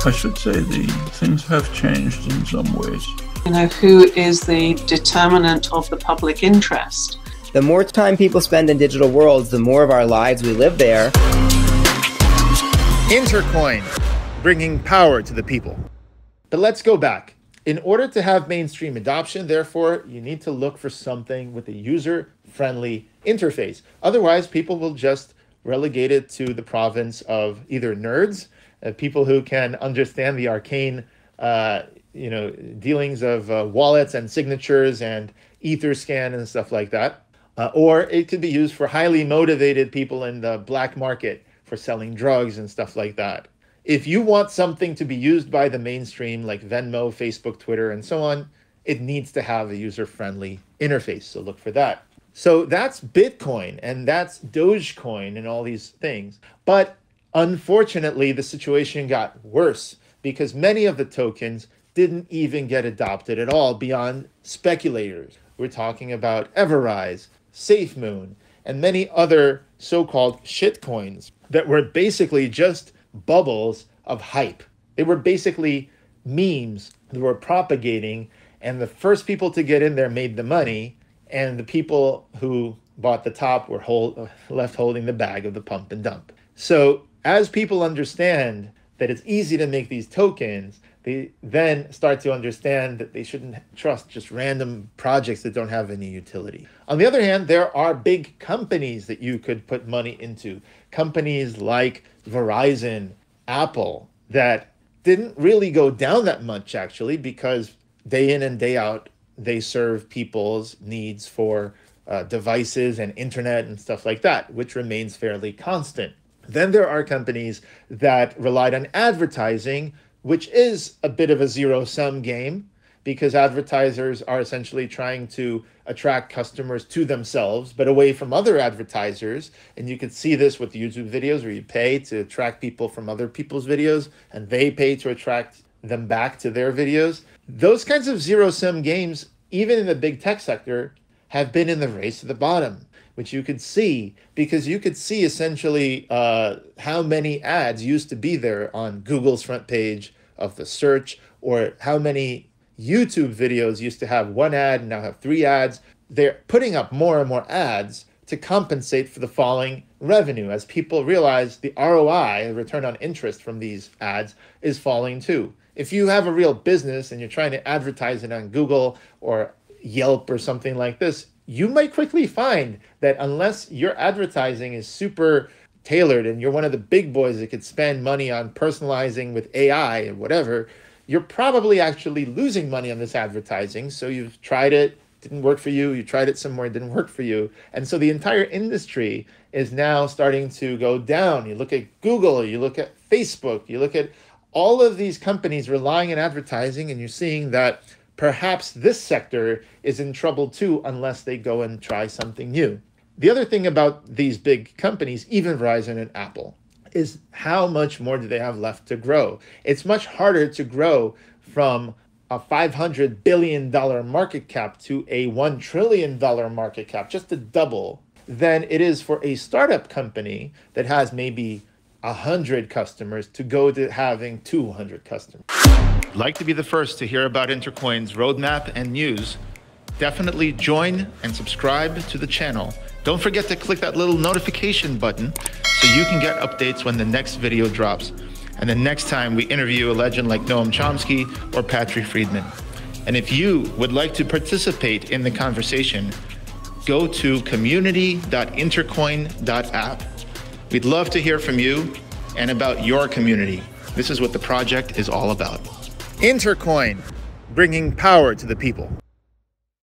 I should say things have changed in some ways. Who is the determinant of the public interest? The more time people spend in digital worlds, the more of our lives we live there. Intercoin, bringing power to the people. But let's go back. In order to have mainstream adoption, therefore, you need to look for something with a user-friendly interface. Otherwise, people will just relegate it to the province of either nerds, people who can understand the arcane dealings of wallets and signatures and Etherscan and stuff like that. Or it could be used for highly motivated people in the black market for selling drugs and stuff like that. If you want something to be used by the mainstream, like Venmo, Facebook, Twitter, and so on, it needs to have a user-friendly interface. So look for that. So that's Bitcoin and that's Dogecoin and all these things. But unfortunately, the situation got worse because many of the tokens didn't even get adopted at all beyond speculators. We're talking about Everrise, SafeMoon, and many other so-called shitcoins that were basically just bubbles of hype. They were basically memes that were propagating, and the first people to get in there made the money, and the people who bought the top were left holding the bag of the pump and dump. So as people understand that it's easy to make these tokens, they then start to understand that they shouldn't trust just random projects that don't have any utility. On the other hand, there are big companies that you could put money into. Companies like Verizon, Apple, that didn't really go down that much actually, because day in and day out, they serve people's needs for devices and internet and stuff like that, which remains fairly constant. Then there are companies that relied on advertising, which is a bit of a zero-sum game because advertisers are essentially trying to attract customers to themselves, but away from other advertisers. And you could see this with YouTube videos where you pay to attract people from other people's videos and they pay to attract them back to their videos. Those kinds of zero-sum games, even in the big tech sector, have been in the race to the bottom, which you could see because you could see essentially how many ads used to be there on Google's front page of the search, or how many YouTube videos used to have one ad and now have 3 ads. They're putting up more and more ads to compensate for the falling revenue as people realize the ROI, the return on interest from these ads, is falling too. If you have a real business and you're trying to advertise it on Google or Yelp or something like this, you might quickly find that unless your advertising is super tailored and you're one of the big boys that could spend money on personalizing with AI and whatever, you're probably actually losing money on this advertising. So you've tried it, didn't work for you. You tried it somewhere, it didn't work for you. And so the entire industry is now starting to go down. You look at Google, you look at Facebook, you look at all of these companies relying on advertising, and you're seeing that perhaps this sector is in trouble too unless they go and try something new. The other thing about these big companies, even Verizon and Apple, is how much more do they have left to grow? It's much harder to grow from a $500 billion market cap to a $1 trillion market cap, just to double, than it is for a startup company that has maybe 100 customers to go to having 200 customers. Like to be the first to hear about Intercoin's roadmap and news? Definitely join and subscribe to the channel. Don't forget to click that little notification button so you can get updates when the next video drops and the next time we interview a legend like Noam Chomsky or Patrick Friedman. And if you would like to participate in the conversation, go to community.intercoin.app. We'd love to hear from you and about your community. This is what the project is all about. Intercoin, bringing power to the people.